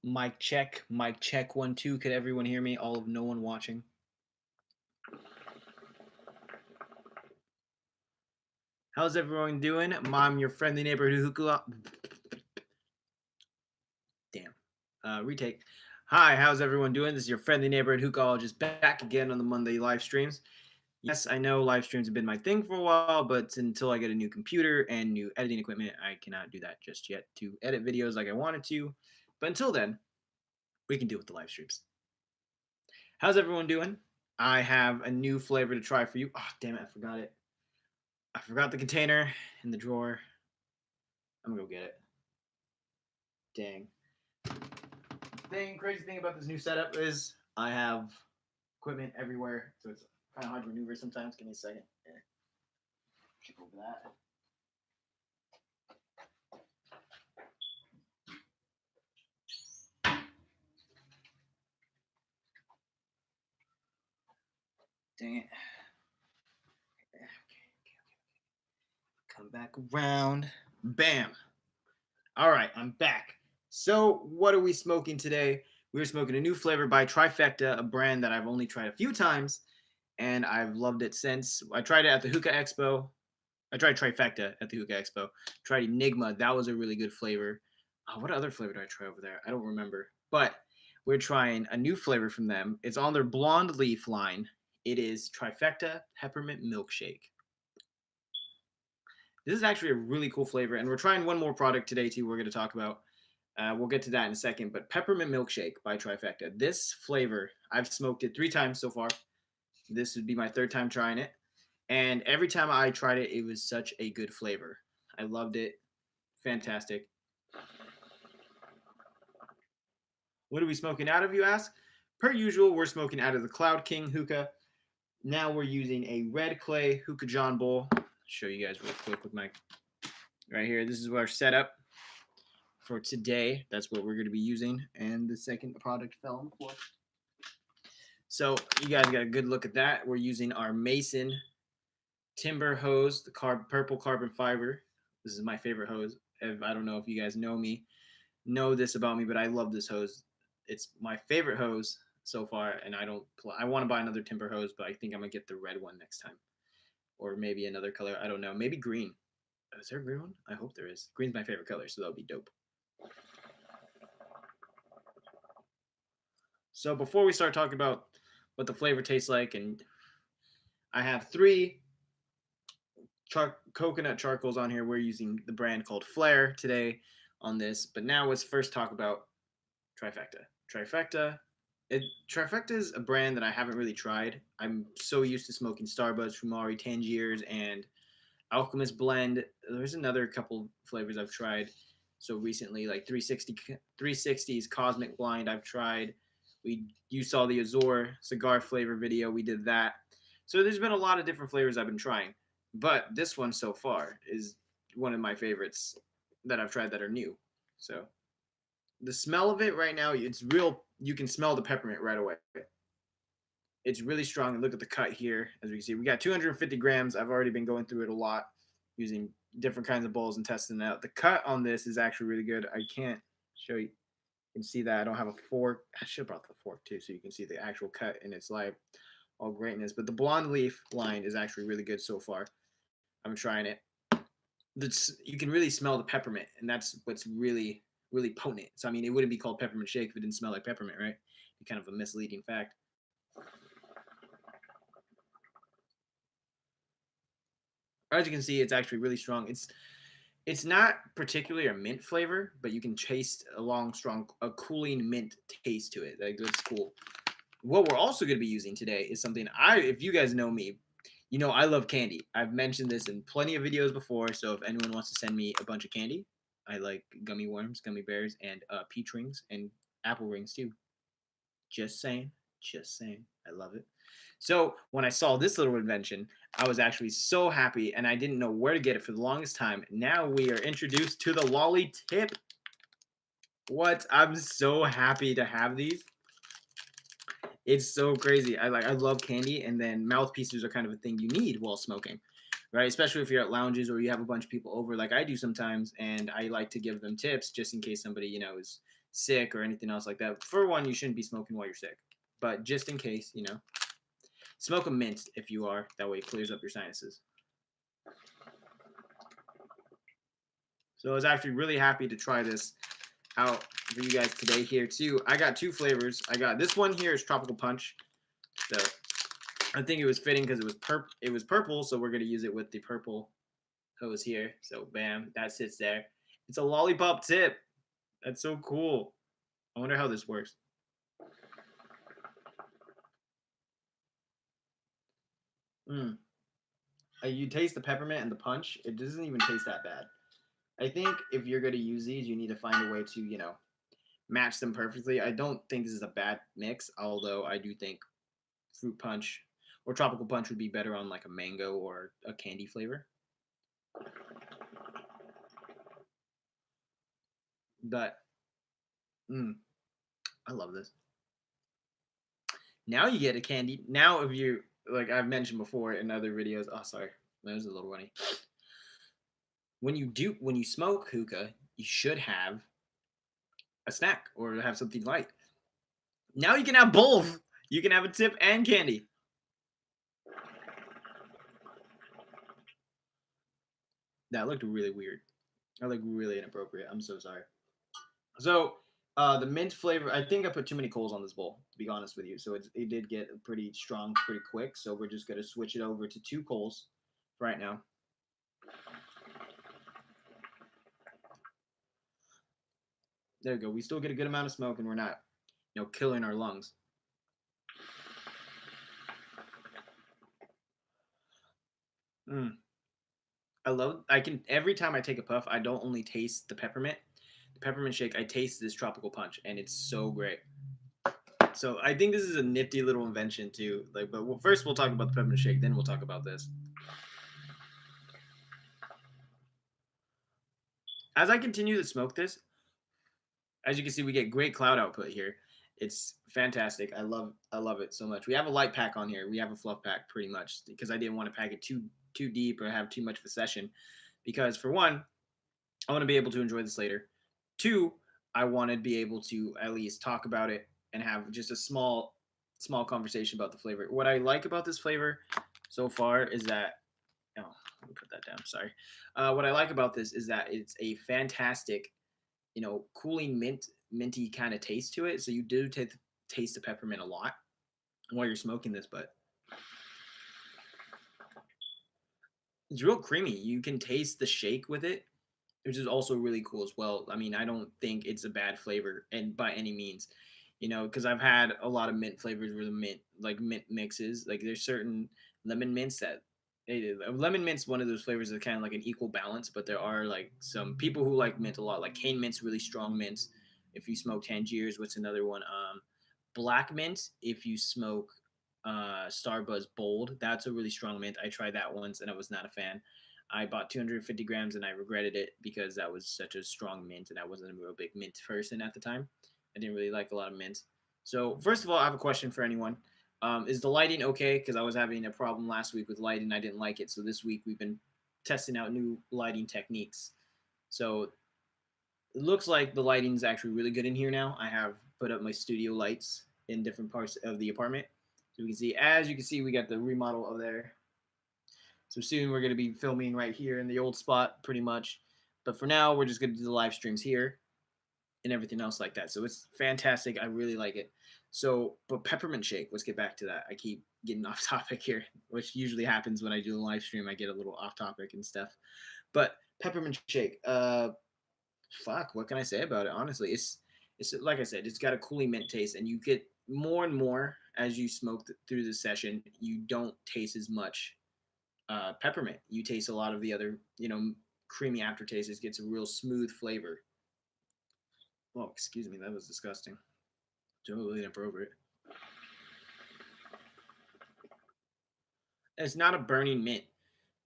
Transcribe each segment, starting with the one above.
Mic check, 1 2. Could everyone hear me? All of no one watching. How's everyone doing? I'm your friendly neighborhood hookah. Damn. Retake. Hi, how's everyone doing? This is your friendly neighborhood hookahologist back again on the Monday live streams. Yes, I know live streams have been my thing for a while, but until I get a new computer and new editing equipment, I cannot do that just yet to edit videos like I wanted to. But until then, we can deal with the live streams. How's everyone doing? I have a new flavor to try for you. Oh, damn it, I forgot it. I forgot the container in the drawer. I'm gonna go get it. Dang. Crazy thing about this new setup is I have equipment everywhere, so it's kind of hard to maneuver sometimes. Give me a second. Yeah. Skip over that. Dang it. Okay. Come back around. Bam. All right, I'm back. So, what are we smoking today? We're smoking a new flavor by Trifecta, a brand that I've only tried a few times, and I've loved it since. I tried it at the Hookah Expo. I tried Trifecta at the Hookah Expo. Tried Enigma. That was a really good flavor. Oh, what other flavor did I try over there? I don't remember. But we're trying a new flavor from them. It's on their Blonde Leaf line. It is Trifecta Peppermint Milkshake. This is actually a really cool flavor, and we're trying one more product today too. We're going to talk about. We'll get to that in a second. But Peppermint Milkshake by Trifecta. This flavor, I've smoked it 3 times so far. This would be my 3rd time trying it, and every time I tried it, it was such a good flavor. I loved it. Fantastic. What are we smoking out of, you ask? Per usual, we're smoking out of the Cloud King hookah. Now we're using a red clay hookah John bowl. I'll show you guys real quick with my right here. This is our setup for today. That's what we're going to be using. And the second product fell on the floor. So you guys got a good look at that. We're using our Mason timber hose, the purple carbon fiber. This is my favorite hose. I don't know if you guys know this about me, but I love this hose. It's my favorite hose so far, and I want to buy another timber hose, but I think I'm gonna get the red one next time, or maybe another color. I don't know. Maybe green. Is there a green one? I hope there is. Green's my favorite color, so that'll be dope. So before we start talking about what the flavor tastes like, and I have 3 coconut charcoals on here. We're using the brand called Flare today on this, but now let's first talk about Trifecta. Trifecta is a brand that I haven't really tried. I'm so used to smoking Starbucks, Fumari, Tangiers, and Alchemist Blend. There's another couple flavors I've tried so recently, like 360's Cosmic Blind. I've tried. You saw the Azor cigar flavor video. We did that. So there's been a lot of different flavors I've been trying, but this one so far is one of my favorites that I've tried that are new. So the smell of it right now, it's real. You can smell the peppermint right away. It's really strong. Look at the cut here. As we can see, we got 250 grams. I've already been going through it a lot using different kinds of bowls and testing it out. The cut on this is actually really good. I can't show you. You can see that I don't have a fork. I should have brought the fork too, so you can see the actual cut in its live all greatness. But the blonde leaf line is actually really good so far. I'm trying it. You can really smell the peppermint, and that's what's really potent. So I mean, it wouldn't be called peppermint shake if it didn't smell like peppermint, right? Be kind of a misleading fact. As you can see, it's actually really strong. It's not particularly a mint flavor, but you can taste a cooling mint taste to it. Like, that's cool. What we're also going to be using today is something if you guys know me, you know I love candy. I've mentioned this in plenty of videos before, so if anyone wants to send me a bunch of candy, I like gummy worms, gummy bears, and peach rings, and apple rings too. Just saying. I love it. So when I saw this little invention, I was actually so happy, and I didn't know where to get it for the longest time. Now we are introduced to the Lolly Tip. What? I'm so happy to have these. It's so crazy. I love candy, and then mouthpieces are kind of a thing you need while smoking, right? Especially if you're at lounges or you have a bunch of people over, like I do sometimes, and I like to give them tips just in case somebody is sick or anything else like that. For one, you shouldn't be smoking while you're sick, but just in case, smoke a mint if you are. That way it clears up your sinuses. So I was actually really happy to try this out for you guys today here too. I got 2 flavors. I got this one here is tropical punch. So I think it was fitting because it was purple, so we're gonna use it with the purple hose here. So bam, that sits there. It's a lollipop tip. That's so cool. I wonder how this works. Mm. You taste the peppermint and the punch. It doesn't even taste that bad. I think if you're going to use these, you need to find a way to, match them perfectly. I don't think this is a bad mix, although I do think fruit punch or tropical punch would be better on like a mango or a candy flavor. But I love this. Now you get a candy. Now if you like I've mentioned before in other videos. Oh, sorry, that was a little runny. When you smoke hookah, you should have a snack or have something light. Now you can have both. You can have a tip and candy. That looked really weird. That looked really inappropriate. I'm so sorry. So the mint flavor, I think I put too many coals on this bowl, to be honest with you. So it did get pretty strong pretty quick. So we're just going to switch it over to 2 coals right now. There we go. We still get a good amount of smoke and we're not, killing our lungs. Every time I take a puff, I don't only taste the peppermint shake, I taste this tropical punch and it's so great. So I think this is a nifty little invention too. But first we'll talk about the peppermint shake, then we'll talk about this. As I continue to smoke this, as you can see, we get great cloud output here. It's fantastic. I love it so much. We have a light pack on here. We have a fluff pack pretty much because I didn't want to pack it too deep or have too much of a session. Because for one, I want to be able to enjoy this later. 2, I want to be able to at least talk about it and have just a small conversation about the flavor. What I like about this flavor so far is that let me put that down. Sorry. What I like about this is that it's a fantastic, cooling minty kind of taste to it. So you do taste the peppermint a lot while you're smoking this, but it's real creamy. You can taste the shake with it, which is also really cool as well. I mean, I don't think it's a bad flavor and by any means, because I've had a lot of mint flavors where the mint mixes. Like there's certain lemon mints that lemon mint's one of those flavors that's kind of like an equal balance, but there are like some people who like mint a lot. Like cane mint's really strong mints. If you smoke Tangiers, what's another one? Black mint. If you smoke Starbuzz Bold, that's a really strong mint. I tried that once and I was not a fan. I bought 250 grams and I regretted it because that was such a strong mint and I wasn't a real big mint person at the time. I didn't really like a lot of mints. So first of all, I have a question for anyone. Is the lighting okay? Because I was having a problem last week with lighting. I didn't like it. So this week we've been testing out new lighting techniques. So it looks like the lighting's actually really good in here now. I have put up my studio lights in different parts of the apartment. So as you can see, we got the remodel over there. So soon we're going to be filming right here in the old spot pretty much. But for now, we're just going to do the live streams here and everything else like that. So it's fantastic. I really like it. So, but Peppermint Shake, let's get back to that. I keep getting off topic here, which usually happens when I do a live stream. I get a little off topic and stuff. But Peppermint Shake, what can I say about it? Honestly, it's like I said, it's got a cooling mint taste, and you get more and more as you smoke through the session. You don't taste as much peppermint. You taste a lot of the other, creamy aftertaste. It gets a real smooth flavor. Oh, excuse me, that was disgusting. Totally inappropriate. It's not a burning mint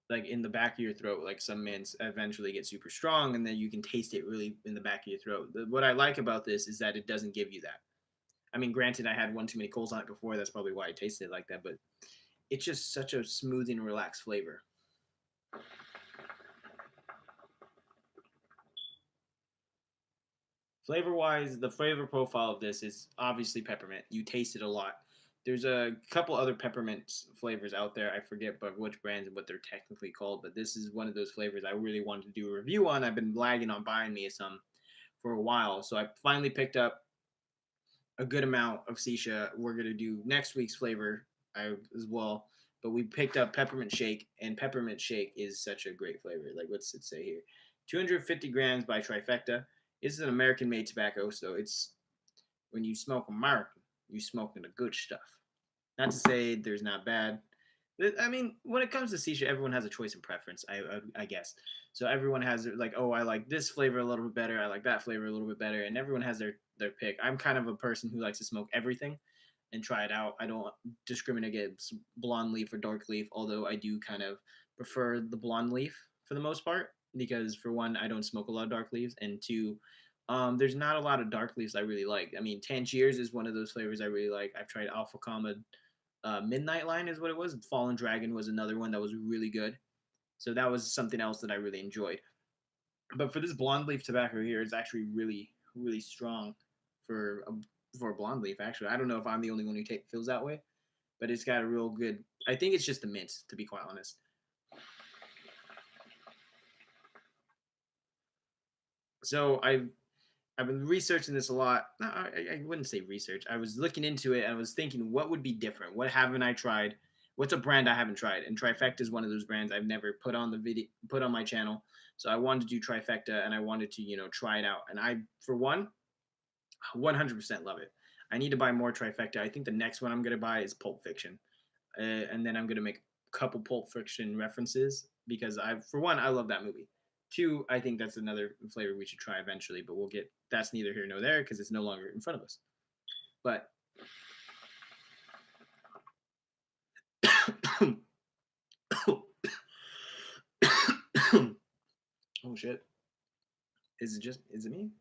like in the back of your throat. Like some mints eventually get super strong, and then you can taste it really in the back of your throat. What I like about this is that it doesn't give you that. I mean, granted, I had one too many coals on it before. That's probably why I tasted it like that. But it's just such a smooth and relaxed flavor. Flavor wise, the flavor profile of this is obviously peppermint. You taste it a lot. There's a couple other peppermint flavors out there. I forget but which brands and what they're technically called, but this is one of those flavors I really wanted to do a review on. I've been lagging on buying me some for a while, so I finally picked up a good amount of Sisha. We're gonna do next week's flavor as well, but we picked up Peppermint Shake, and Peppermint Shake is such a great flavor. Like, what's it say here? 250 grams by Trifecta. This is an American-made tobacco, so it's when you smoke American, you smoking the good stuff. Not to say there's not bad. I mean, when it comes to Sisha, everyone has a choice and preference. I guess so. Everyone has like, oh, I like this flavor a little bit better. I like that flavor a little bit better, and everyone has their pick. I'm kind of a person who likes to smoke everything and try it out. I don't discriminate against blonde leaf or dark leaf, although I do kind of prefer the blonde leaf for the most part because for one, I don't smoke a lot of dark leaves, and two, there's not a lot of dark leaves I really like. I mean, Tangiers is one of those flavors I really like. I've tried Alpha Comma Midnight Line is what it was. Fallen Dragon was another one that was really good. So that was something else that I really enjoyed. But for this blonde leaf tobacco here, it's actually really strong for a blonde leaf. Actually, I don't know if I'm the only one who feels that way, but it's got a real good. I think it's just the mint, to be quite honest. So I've been researching this a lot. No, I wouldn't say research. I was looking into it and I was thinking, what would be different? What haven't I tried? What's a brand I haven't tried? And Trifecta is one of those brands I've never put on the video, put on my channel. So I wanted to do Trifecta and I wanted to, try it out. And I, for one, 100% love it. I need to buy more Trifecta. I think the next one I'm gonna buy is Pulp Fiction, and then I'm gonna make a couple Pulp Fiction references because for one, I love that movie. Two, I think that's another flavor we should try eventually, but we'll get that's neither here nor there because it's no longer in front of us. But oh shit, is it me?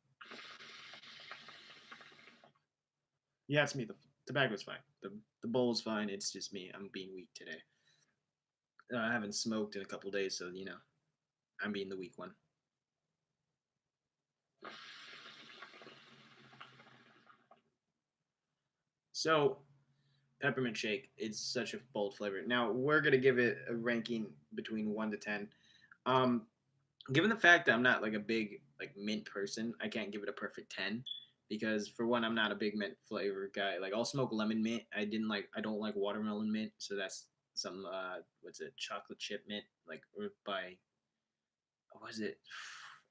Yeah, it's me. The tobacco's fine. The bowl's fine. It's just me. I'm being weak today. I haven't smoked in a couple days, so I'm being the weak one. So, Peppermint Shake is such a bold flavor. Now, we're going to give it a ranking between 1 to 10. Um, Given the fact that I'm not like a big like mint person, I can't give it a perfect 10 because for one, I'm not a big mint flavor guy. Like I'll smoke lemon mint. I don't like watermelon mint, so that's some what's it? Chocolate chip mint like or by what was it?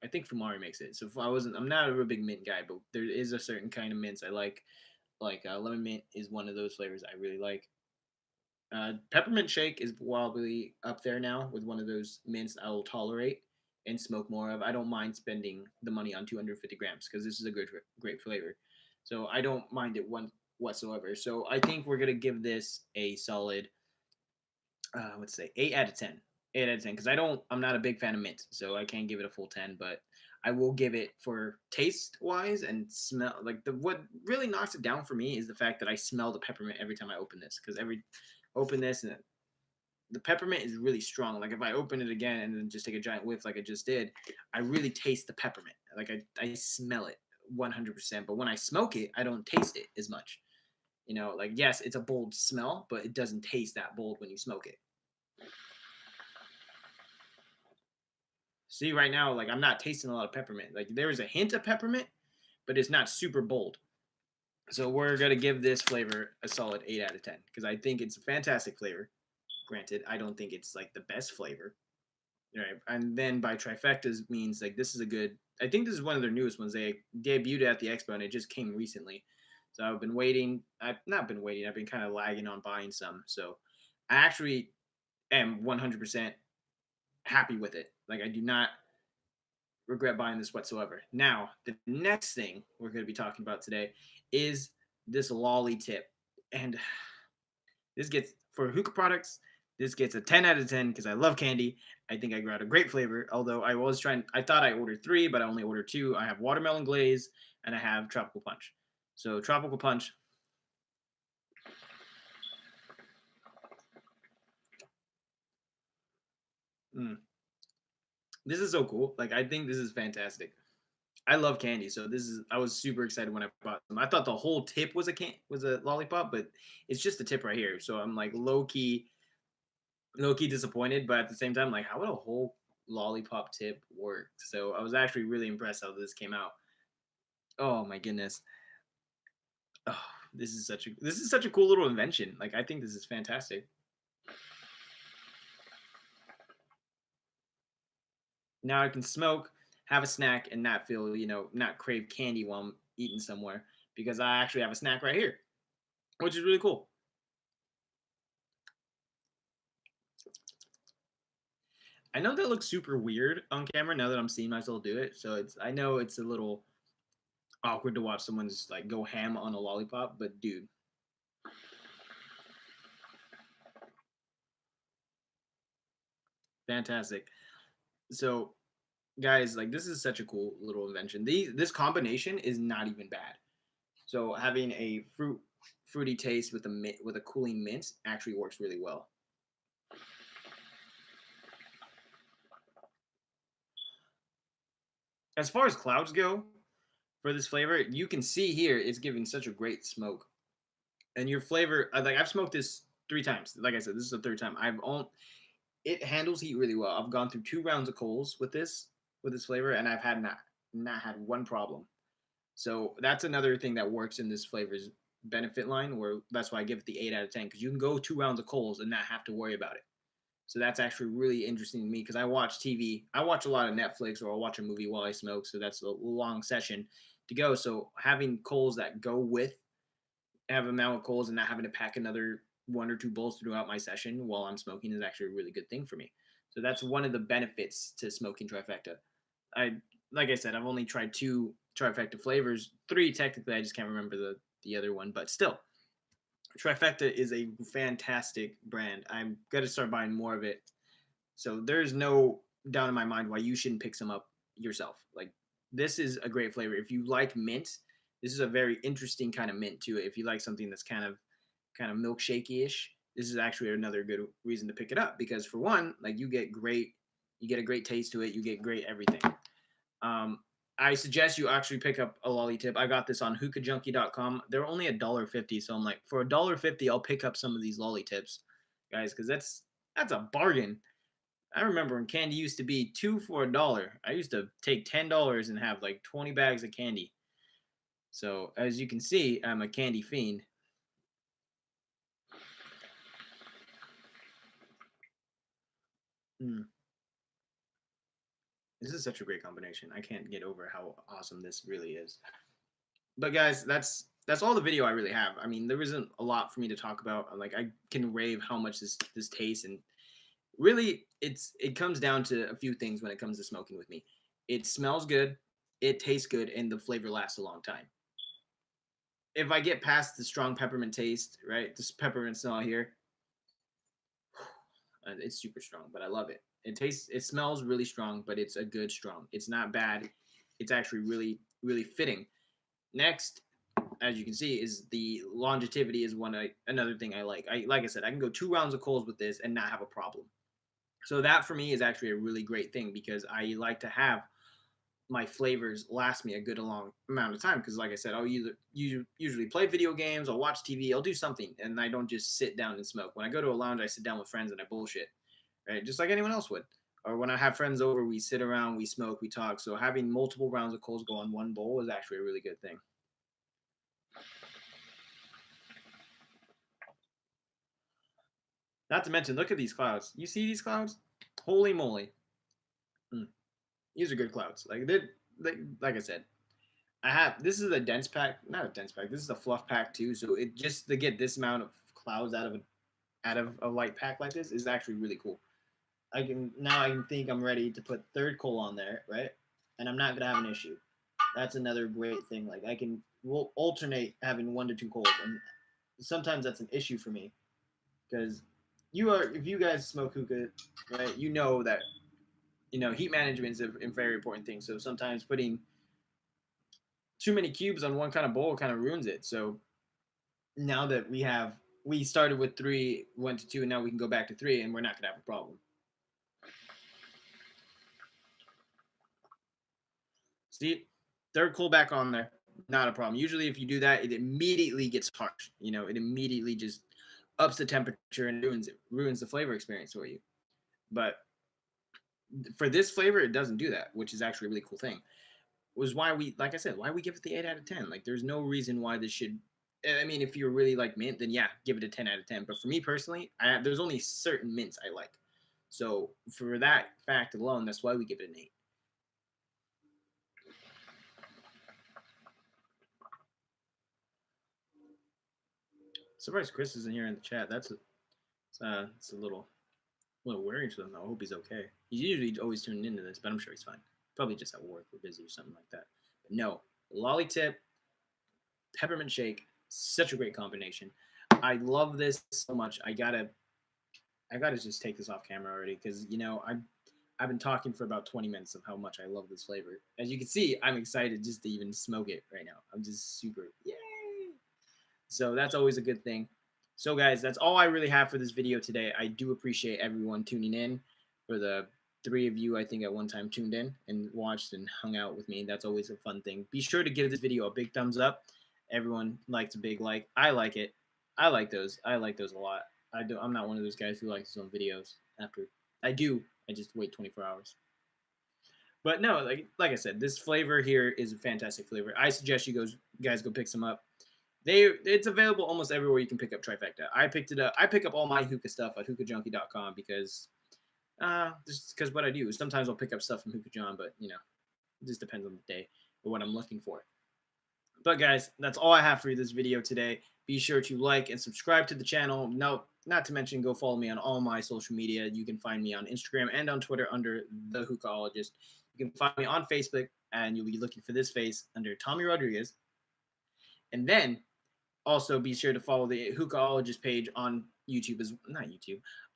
I think Fumari makes it. So if I'm not a real big mint guy, but there is a certain kind of mints I like. Like lemon mint is one of those flavors I really like. Peppermint Shake is wildly up there now with one of those mints I will tolerate and smoke more of. I don't mind spending the money on 250 grams because this is a great flavor. So I don't mind it one whatsoever. So I think we're gonna give this a solid, let's say 8 out of 10. 8 out of 10 because I'm not a big fan of mint, so I can't give it a full 10. But I will give it for taste wise and smell. Like what really knocks it down for me is the fact that I smell the peppermint every time I open this because every open this and the peppermint is really strong. Like if I open it again and then just take a giant whiff like I just did, I really taste the peppermint. Like I smell it 100%. But when I smoke it, I don't taste it as much. Like yes, it's a bold smell, but it doesn't taste that bold when you smoke it. See, right now, like I'm not tasting a lot of peppermint. Like there is a hint of peppermint, but it's not super bold. So we're gonna give this flavor a solid 8 out of 10 because I think it's a fantastic flavor. Granted, I don't think it's like the best flavor. Right. And then by trifectas means like this is a good. I think this is one of their newest ones. They debuted at the expo and it just came recently. So I've been waiting. I've not been waiting. I've been kind of lagging on buying some. So I actually am 100% happy with it. Like I do not regret buying this whatsoever. Now, the next thing we're going to be talking about today is this lolly tip. And this gets for hookah products. This gets a 10 out of 10 because I love candy. I think I got a great flavor. Although I was trying, I thought I ordered three, but I only ordered two. I have watermelon glaze and I have tropical punch. So tropical punch. Mm, this is so cool. Like I think this is fantastic. I love candy, so this is I was super excited when I bought them. I thought the whole tip was a lollipop, but it's just the tip right here. So I'm like low key disappointed, but at the same time, like, how would a whole lollipop tip work? So I was actually really impressed how this came out. Oh my goodness. Oh, this is such a cool little invention. Like, I think this is fantastic. Now I can smoke, have a snack, and not feel, not crave candy while I'm eating somewhere because I actually have a snack right here, which is really cool. I know that looks super weird on camera now that I'm seeing myself do it. So I know it's a little awkward to watch someone just like go ham on a lollipop, but dude, fantastic. So guys, like this is such a cool little invention. This combination is not even bad. So having a fruity taste with with a cooling mint actually works really well. As far as clouds go for this flavor, you can see here it's giving such a great smoke. And your flavor, like I've smoked this 3 times. Like I said, this is the third time. It handles heat really well. I've gone through 2 rounds of coals with this flavor, and I've had not had one problem. So that's another thing that works in this flavor's benefit line, where that's why I give it the 8 out of 10 because you can go 2 rounds of coals and not have to worry about it. So that's actually really interesting to me because I watch TV. I watch a lot of Netflix or I'll watch a movie while I smoke. So that's a long session to go. So having coals that go with have amount of coals and not having to pack another 1 or 2 bowls throughout my session while I'm smoking is actually a really good thing for me. So that's one of the benefits to smoking trifecta. I like I said, I've only tried 2 trifecta flavors, 3 technically. I just can't remember the other one, but still, trifecta is a fantastic brand. I'm gonna start buying more of it. So there's no doubt in my mind why you shouldn't pick some up yourself. Like this is a great flavor. If you like mint, this is a very interesting kind of mint to it. If you like something that's kind of milkshakey ish, this is actually another good reason to pick it up because for one, like you get a great taste to it. You get great everything. Um, I suggest you actually pick up a lolly tip. I got this on hookahjunkie.com. They're only $1.50, so I'm like, for $1.50, I'll pick up some of these lolly tips, guys, because that's a bargain. I remember when candy used to be 2 for $1. I used to take $10 and have like 20 bags of candy. So as you can see, I'm a candy fiend. Mm, this is such a great combination. I can't get over how awesome this really is. But guys, that's all the video I really have. I mean, there isn't a lot for me to talk about. Like I can rave how much this tastes, and really, it comes down to a few things when it comes to smoking with me. It smells good, it tastes good, and the flavor lasts a long time. If I get past the strong peppermint taste, right, this peppermint smell here, it's super strong, but I love it. It smells really strong, but it's a good strong. It's not bad. It's actually really fitting. Next, as you can see, is the longevity is another thing I like. Like I said, I can go 2 rounds of coals with this and not have a problem. So that for me is actually a really great thing because I like to have my flavors last me a good long amount of time because like I said, I'll usually play video games, I'll watch TV, I'll do something, and I don't just sit down and smoke. When I go to a lounge, I sit down with friends and I bullshit, right? Just like anyone else would. Or when I have friends over, we sit around, we smoke, we talk. So having multiple rounds of coals go on one bowl is actually a really good thing. Not to mention, look at these clouds. You see these clouds? Holy moly! Mm, these are good clouds. Like I said, I have this is a dense pack, not a dense pack. This is a fluff pack too. So it just to get this amount of clouds out of a light pack like this is actually really cool. I can think I'm ready to put third coal on there, right? And I'm not gonna have an issue. That's another great thing. Like we'll alternate having 1 to 2 coals, and sometimes that's an issue for me because if you guys smoke hookah, right, you know that heat management is a very important thing. So sometimes putting too many cubes on one kind of bowl kind of ruins it. So now that we started with 3, went to 2, and now we can go back to 3, and we're not gonna have a problem. See, Third coal back on there, not a problem. Usually, if you do that, it immediately gets harsh. You know, it immediately just ups the temperature and ruins the flavor experience for you. But for this flavor, it doesn't do that, which is actually a really cool thing. Was why we, like I said, why we give it the 8 out of 10. Like, there's no reason why this should. I mean, if you're really like mint, then yeah, give it a 10 out of 10. But for me personally, there's only certain mints I like. So for that fact alone, that's why we give it an 8. Surprised Chris isn't here in the chat. It's a little worrying to them. I hope he's okay. He's usually always tuning into this, but I'm sure he's fine. Probably just at work or busy or something like that. But no, lolly tip, peppermint shake, such a great combination. I love this so much. I gotta just take this off camera already because I've been talking for about 20 minutes of how much I love this flavor. As you can see, I'm excited just to even smoke it right now. I'm just super yay. So that's always a good thing. So guys, that's all I really have for this video today. I do appreciate everyone tuning in. For the 3 of you, I think at one time tuned in and watched and hung out with me. That's always a fun thing. Be sure to give this video a big thumbs up. Everyone likes a big like. I like it. I like those. I like those a lot. I'm not one of those guys who likes his own videos after. I do. I just wait 24 hours. But no, like I said, this flavor here is a fantastic flavor. I suggest you guys go pick some up. It's available almost everywhere you can pick up Trifecta. I picked it up. I pick up all my hookah stuff at hookahjunkie.com because just because what I do. Sometimes I'll pick up stuff from Hookah John, but it just depends on the day or what I'm looking for. But guys, that's all I have for you this video today. Be sure to like and subscribe to the channel. No, not to mention, go follow me on all my social media. You can find me on Instagram and on Twitter under the Hookaholigst. You can find me on Facebook, and you'll be looking for this face under Tommy Rodriguez. And then also be sure to follow the Hookahologist page on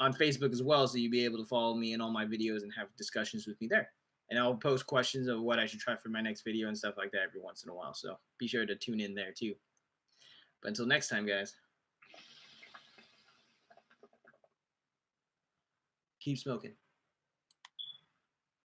on Facebook as well, so you'll be able to follow me in all my videos and have discussions with me there. And I'll post questions of what I should try for my next video and stuff like that every once in a while. So be sure to tune in there too. But until next time, guys, keep smoking.